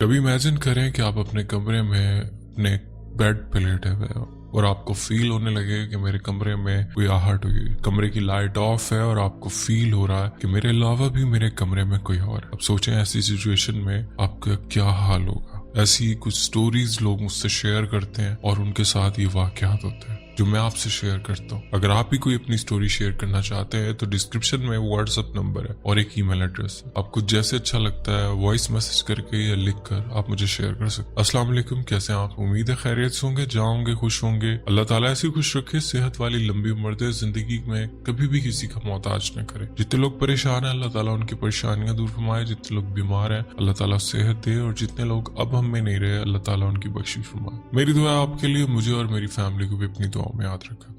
कभी इमेजिन करें कि आप अपने कमरे में अपने बेड पे लेटे हुए हो और आपको फील होने लगे कि मेरे कमरे में कोई आहट हुई है। कमरे की लाइट ऑफ है और आपको फील हो रहा है कि मेरे अलावा भी मेरे कमरे में कोई और है। अब सोचें ऐसी सिचुएशन में आपका क्या हाल होगा। ऐसी कुछ स्टोरीज लोग मुझसे शेयर करते हैं और उनके साथ ये वाकयात होते हैं जो मैं आपसे शेयर करता हूँ। अगर आप भी कोई अपनी स्टोरी शेयर करना चाहते हैं तो डिस्क्रिप्शन में व्हाट्सएप नंबर है और एक ईमेल एड्रेस है। आपको जैसे अच्छा लगता है वॉइस मैसेज करके या लिख कर आप मुझे शेयर कर सकते हैं। अस्सलाम वालेकुम, कैसे हैं आप? उम्मीद है खैरियत से होंगे, जाओगे खुश होंगे। अल्लाह ताला ऐसी खुश रखे, सेहत वाली लंबी उम्र दे, जिंदगी में कभी भी किसी का मोहताज न करे। जितने लोग परेशान हैं अल्लाह ताला उनकी परेशानियां दूर फरमाए, जितने लोग बीमार हैं अल्लाह ताला सेहत दे, और जितने लोग अब हम में नहीं रहे अल्लाह ताला उनकी बख्शिश फरमाए। मेरी दुआ आपके लिए, मुझे और मेरी फैमिली को भी अपनी दुआ में याद रखा।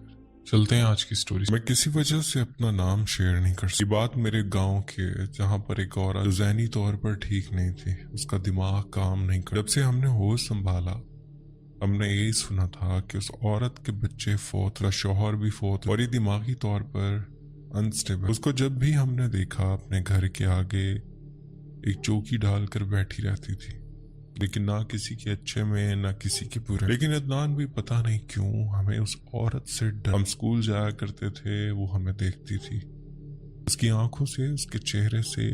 चलते हैं आज की स्टोरी। मैं किसी वजह से अपना नाम शेयर नहीं कर सकती। बात मेरे गांव की है जहां पर एक औरत ज़हनी तौर पर ठीक नहीं थी, उसका दिमाग काम नहीं कर। जब से हमने होश संभाला हमने यही सुना था कि उस औरत के बच्चे फोत, का शौहर भी फोत और ये दिमागी तौर पर अनस्टेबल। उसको जब भी हमने देखा अपने घर के आगे एक चौकी डालकर बैठी रहती थी, लेकिन ना किसी के अच्छे में ना किसी के बुरे। लेकिन अदनान भी पता नहीं क्यों हमें उस औरत से डर। हम स्कूल जाया करते थे, वो हमें देखती थी, उसकी आंखों से उसके चेहरे से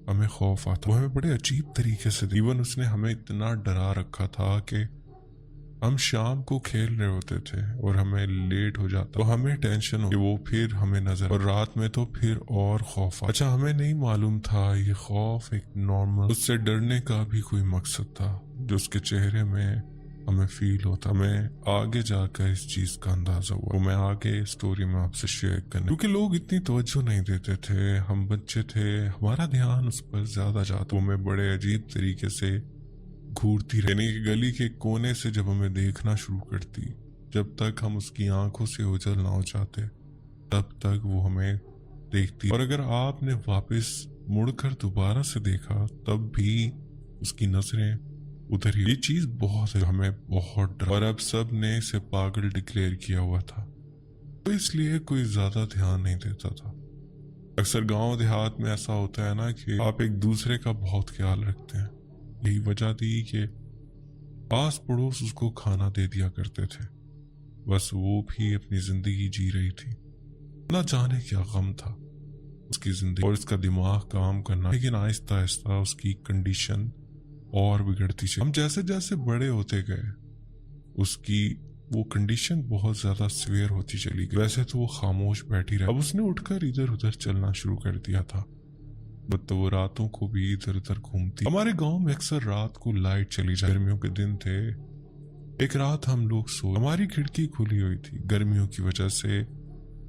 हमें खौफ आता। वो हमें बड़े अजीब तरीके से, इवन उसने हमें इतना डरा रखा था कि हम शाम को खेल रहे होते थे और हमें लेट हो जाता तो हमें टेंशन हो कि वो फिर हमें नजर, और रात में तो फिर और खौफ। अच्छा, हमें नहीं मालूम था ये खौफ एक नॉर्मल, उससे डरने का भी कोई मकसद था जो उसके चेहरे में हमें फील होता। हमें आगे जाकर इस चीज का अंदाजा हुआ, वो मैं आगे स्टोरी में आपसे शेयर करने, क्योंकि लोग इतनी तवज्जो नहीं देते थे। हम बच्चे थे, हमारा ध्यान उस पर ज्यादा जाता। वो मैं बड़े अजीब तरीके से घूरती रहने की गली के कोने से जब हमें देखना शुरू करती, जब तक हम उसकी आंखों से ओझल ना हो जाते तब तक वो हमें देखती। और अगर आपने वापस मुड़कर दोबारा से देखा तब भी उसकी नजरें उधर ही। ये चीज बहुत है, हमें बहुत डर, और अब सब ने इसे पागल डिक्लेयर किया हुआ था, तो इसलिए कोई ज्यादा ध्यान नहीं देता था। अक्सर गांव देहात में ऐसा होता है ना कि आप एक दूसरे का बहुत ख्याल रखते हैं। यही वजह थी कि आस पड़ोस उसको खाना दे दिया करते थे, बस वो भी अपनी जिंदगी जी रही थी। ना जाने क्या गम था उसकी जिंदगी और उसका दिमाग काम करना। लेकिन आहिस्ता आहिस्ता उसकी कंडीशन और बिगड़ती चली। हम जैसे जैसे बड़े होते गए उसकी वो कंडीशन बहुत ज्यादा सीवियर होती चली गई। वैसे तो वो खामोश बैठी रही, अब उसने उठकर इधर उधर चलना शुरू कर दिया था, तो वो रातों को भी इधर उधर घूमती। हमारे गांव में अक्सर रात को लाइट चली जाए। गर्मियों के दिन थे, एक रात हम लोग हमारी खिड़की खुली हुई थी। गर्मियों की वजह से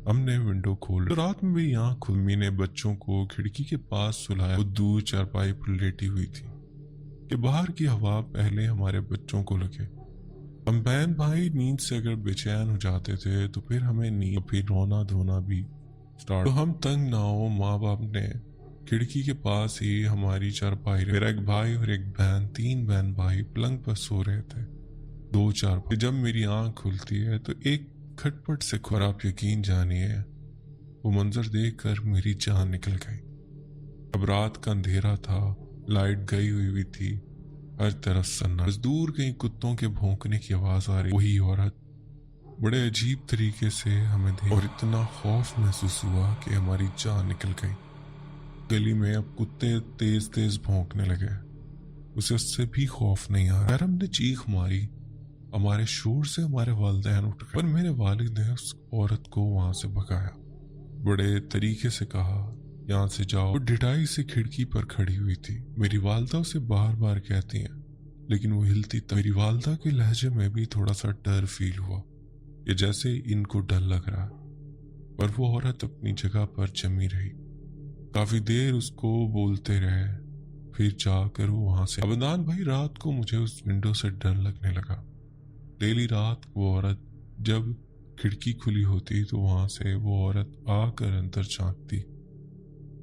हमने विंडो खोल, तो रात में भी यहाँ खुदमी ने बच्चों को खिड़की के पास सुलाया। वो दूर चारपाई पर लेटी हुई थी कि बाहर की हवा पहले हमारे बच्चों को लगे। हम बहन भाई नींद से अगर बेचैन हो जाते थे तो फिर हमें नींद, फिर रोना धोना भी स्टार्ट। तो हम तंग ना हो, माँ बाप ने खिड़की के पास ही हमारी चारपाई, मेरा एक भाई और एक बहन, 3 बहन भाई पलंग पर सो रहे थे। 2 चारपाई। जब मेरी आंख खुलती है तो एक खटपट से खुर, आप यकीन जानिए वो मंजर देखकर मेरी जान निकल गई। अब रात का अंधेरा था, लाइट गई हुई थी, हर तरफ सन्ना, बस दूर कहीं कुत्तों के भौंकने की आवाज आ रही। वही औरत बड़े अजीब तरीके से हमें देख, और इतना खौफ महसूस हुआ कि हमारी जान निकल गई। गली में अब कुत्ते तेज तेज भौंकने लगे, उसे उससे भी खौफ नहीं आ रहा। हमने चीख मारी, हमारे शोर से हमारे वालिदैन उठ गए, पर मेरे वालिद ने उस औरत को वहां से भगाया। बड़े तरीके से कहा यहाँ से जाओ। ढिठाई से खिड़की पर खड़ी हुई थी। मेरी वालदा उसे बार बार कहती हैं, लेकिन वो हिलती तक। मेरी वालदा के लहजे में भी थोड़ा सा डर फील हुआ, ये जैसे इनको डर लग रहा, पर वो औरत अपनी जगह पर जमी रही। काफी देर उसको बोलते रहे, फिर जाकर वो वहां से। अबदान भाई, रात को मुझे उस विंडो से डर लगने लगा। डेली रात वो औरत जब खिड़की खुली होती तो वहां से वो औरत आकर अंदर झांकती।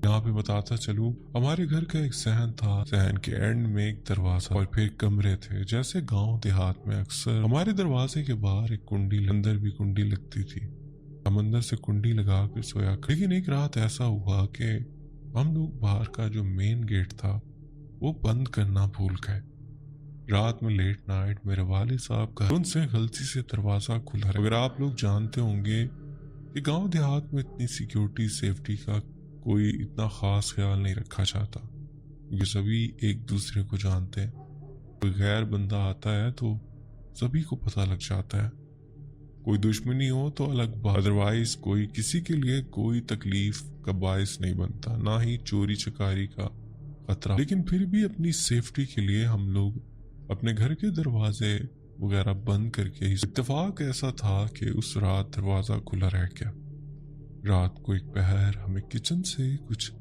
यहाँ पे बताता चलूं, हमारे घर का एक सहन था, सहन के एंड में एक दरवाजा और फिर कमरे थे। जैसे गांव देहात में अक्सर हमारे दरवाजे के बाहर एक कुंडी, अंदर भी कुंडी लगती थी। हम अंदर से कुंडी लगा कर सोया। लेकिन एक रात ऐसा हुआ कि हम लोग बाहर का जो मेन गेट था वो बंद करना भूल गए। रात में लेट नाइट मेरे वालिद साहब का उनसे गलती से दरवाज़ा खुला है। अगर आप लोग जानते होंगे कि गांव देहात में इतनी सिक्योरिटी सेफ्टी का कोई इतना ख़ास ख्याल नहीं रखा जाता, क्योंकि सभी एक दूसरे को जानते हैं। कोई गैर बंदा आता है तो सभी को पता लग जाता है। कोई दुश्मनी हो तो अलग बात, अदरवाइज कोई किसी के लिए कोई तकलीफ का बायस नहीं बनता, ना ही चोरी चकारी का खतरा। लेकिन फिर भी अपनी सेफ्टी के लिए हम लोग अपने घर के दरवाजे वगैरह बंद करके, इत्तेफाक ऐसा था कि उस रात दरवाज़ा खुला रह गया। रात को एक पहर हमें किचन से कुछ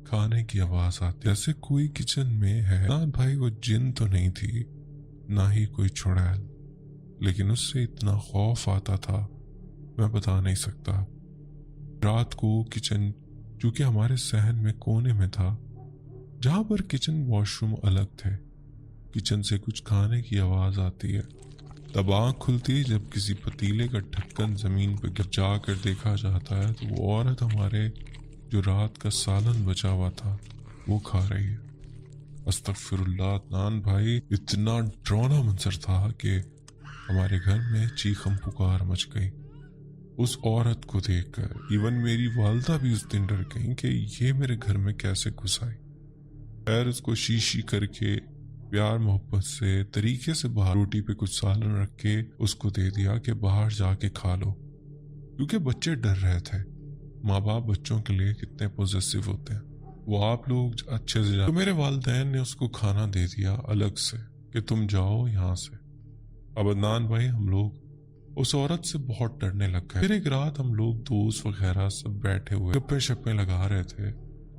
खाने की आवाज़ आती, जैसे कोई किचन में है। ना भाई वो जिन तो नहीं थी, ना ही कोई चुड़ैल, लेकिन उससे इतना खौफ आता था मैं बता नहीं सकता। रात को किचन, चूंकि हमारे सहन में कोने में था जहाँ पर किचन वॉशरूम अलग थे, किचन से कुछ खाने की आवाज़ आती है। तब आँख खुलती है जब किसी पतीले का ढक्कन ज़मीन पर गिर जाकर देखा जाता है तो वो औरत हमारे जो रात का सालन बचा हुआ था वो खा रही है। अस्तगफिरुल्लाह अदनान भाई, इतना डरावना मंजर था कि हमारे घर में चीखम पुकार मच गई उस औरत को देखकर। इवन मेरी वालदा भी उस दिन डर गई कि ये मेरे घर में कैसे घुस आई। खैर उसको शीशी करके प्यार मोहब्बत से तरीके से बाहर रोटी पे कुछ सालन रख के उसको दे दिया कि बाहर जाके खा लो, क्योंकि बच्चे डर रहे थे। माँ बाप बच्चों के लिए कितने पॉजिटिव होते हैं वो आप लोग अच्छे से तो मेरे वालिदैन ने उसको खाना दे दिया अलग से कि तुम जाओ यहाँ से। अब अदनान भाई हम लोग उस औरत से बहुत डरने लग गए। फिर एक रात हम लोग दोस्त वगैरह सब बैठे हुए गप्पे शप्पे लगा रहे थे।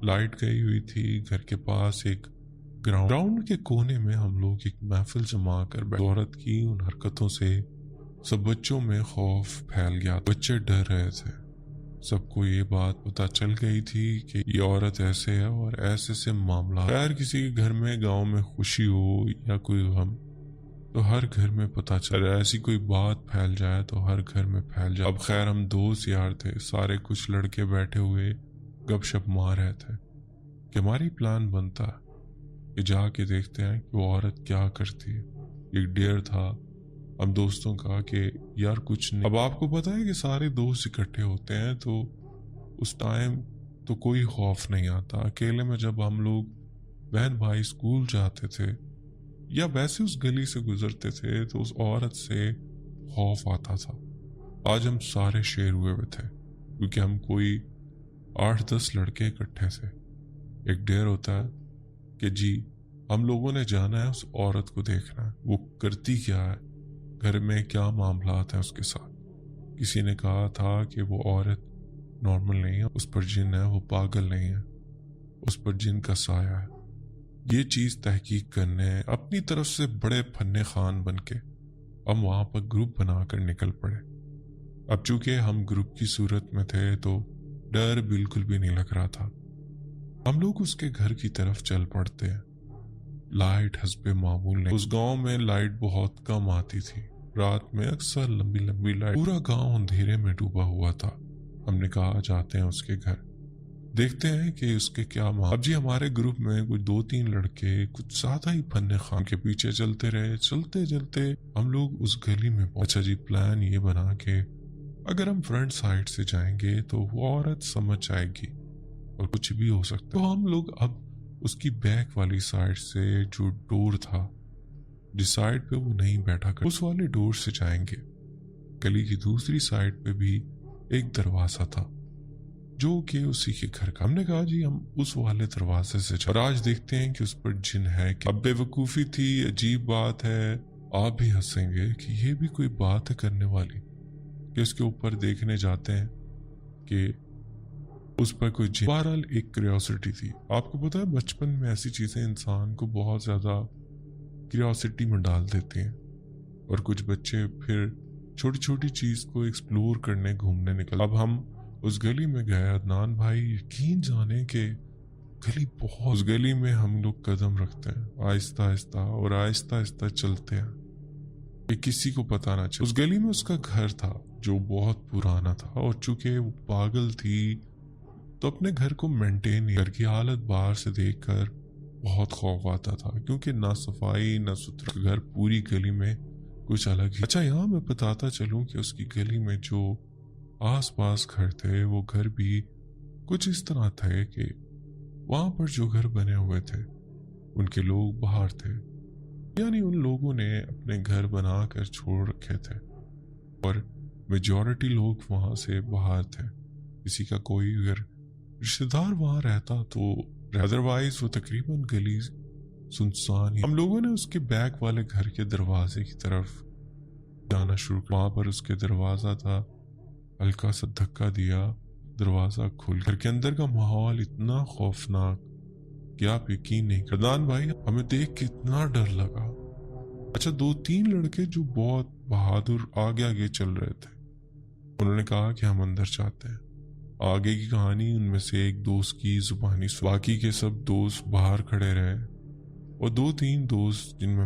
लाइट गई हुई थी। घर के पास एक ग्राउंड के कोने में हम लोग एक महफिल जमा कर बैठे। औरत की उन हरकतों से सब बच्चों में खौफ फैल गया। बच्चे डर रहे थे। सबको ये बात पता चल गई थी कि ये औरत ऐसे है और ऐसे से मामला। खैर किसी के घर में गांव में खुशी हो या कोई गम तो हर घर में पता चले, ऐसी कोई बात फैल जाए तो हर घर में फैल जाए। अब खैर हम दोस्त यार थे सारे, कुछ लड़के बैठे हुए गपशप मार रहे थे कि हमारी प्लान बनता कि जाके देखते हैं कि वो औरत क्या करती है। एक डेयर था हम दोस्तों का कि यार कुछ नहीं। अब आपको पता है कि सारे दोस्त इकट्ठे होते हैं तो उस टाइम तो कोई खौफ नहीं आता। अकेले में जब हम लोग बहन भाई स्कूल जाते थे या वैसे उस गली से गुजरते थे तो उस औरत से खौफ आता था। आज हम सारे शेर हुए थे क्योंकि हम कोई 8-10 लड़के इकट्ठे थे। एक डेयर होता है कि जी हम लोगों ने जाना है उस औरत को देखना है, वो करती क्या है, घर में क्या मामला है उसके साथ। किसी ने कहा था कि वो औरत नॉर्मल नहीं है, उस पर जिन है, वो पागल नहीं है, उस पर जिन का साया है। ये चीज़ तहकीक करने अपनी तरफ से बड़े फन्ने खान बन के हम वहाँ पर ग्रुप बनाकर निकल पड़े। अब चूंकि हम ग्रुप की सूरत में थे तो डर बिल्कुल भी नहीं लग रहा था। हम लोग उसके घर की तरफ चल पड़ते हैं। लाइट हस्बे मामूल नहीं, उस गांव में लाइट बहुत कम आती थी। रात में अक्सर लंबी लंबी लाइट, पूरा गांव अंधेरे में डूबा हुआ था। हमने कहा जाते हैं उसके घर, देखते हैं कि उसके क्या माँ। अब जी हमारे ग्रुप में कुछ 2-3 लड़के कुछ ज्यादा ही फन्ने खान के पीछे चलते रहे। चलते चलते हम लोग उस गली में। अच्छा जी प्लान ये बना के अगर हम फ्रंट साइड से जाएंगे तो वो औरत समझ जाएगी और कुछ भी हो सकता है। तो हम लोग अब उसकी बैक वाली साइड से जो डोर था, जिस साइड पे वो नहीं बैठा कर, उस वाले डोर से जाएंगे। गली की दूसरी साइड पे भी एक दरवाजा था जो कि उसी के घर का। हमने कहा जी हम उस वाले दरवाजे से और आज देखते हैं कि उस पर जिन है। अब बेवकूफ़ी थी, अजीब बात है, आप भी हंसेंगे कि ये भी कोई बात है करने वाली कि उसके ऊपर देखने जाते हैं कि उस पर कोई जिन। बहरहाल एक क्यूरियोसिटी थी। आपको पता है बचपन में ऐसी चीजें इंसान को बहुत ज्यादा क्यूरियोसिटी में डाल देती हैं और कुछ बच्चे फिर छोटी छोटी चीज को एक्सप्लोर करने घूमने निकल। अब हम उस गली में गए अदनान भाई, यकीन जाने के गली बहुत, उस गली में हम लोग कदम रखते हैं आहिस्ता आहिस्ता और आहिस्ता आहिस्ता चलते हैं कि किसी को पता ना चले। उस गली में उसका घर था जो बहुत पुराना था और चूंकि वो पागल थी तो अपने घर को मेंटेन, घर की हालत बाहर से देखकर بہت خوف آتا تھا کیونکہ نہ صفائی نہ ستھرا گھر، پوری گلی میں کچھ الگ ہی۔ اچھا یہاں میں بتاتا چلوں کہ اس کی گلی میں جو آس پاس گھر تھے وہ گھر بھی کچھ اس طرح تھے کہ وہاں پر جو گھر بنے ہوئے تھے ان کے لوگ باہر تھے، یعنی ان لوگوں نے اپنے گھر بنا کر چھوڑ رکھے تھے اور میجورٹی لوگ وہاں سے باہر تھے۔ کسی کا کوئی اگر رشتہ دار وہاں رہتا تو ادروائز وہ تقریباً گلی سنسان ہی۔ ہم لوگوں نے اس کے بیک والے گھر کے دروازے کی طرف جانا شروع کیا۔ وہاں پر اس کے دروازہ تھا، ہلکا سا دھکا دیا، دروازہ کھل۔ گھر کے اندر کا ماحول اتنا خوفناک کہ آپ یقین نہیں کرتے۔ عدنان بھائی ہمیں دیکھ کے اتنا ڈر لگا۔ اچھا 2-3 لڑکے جو بہت بہادر آگے آگے چل رہے تھے، انہوں نے کہا کہ ہم اندر چاہتے ہیں۔ آگے کی کہانی ان میں سے ایک دوست کی زبانی، باقی کے سب دوست باہر کھڑے رہے اور 2-3 دوست جن میں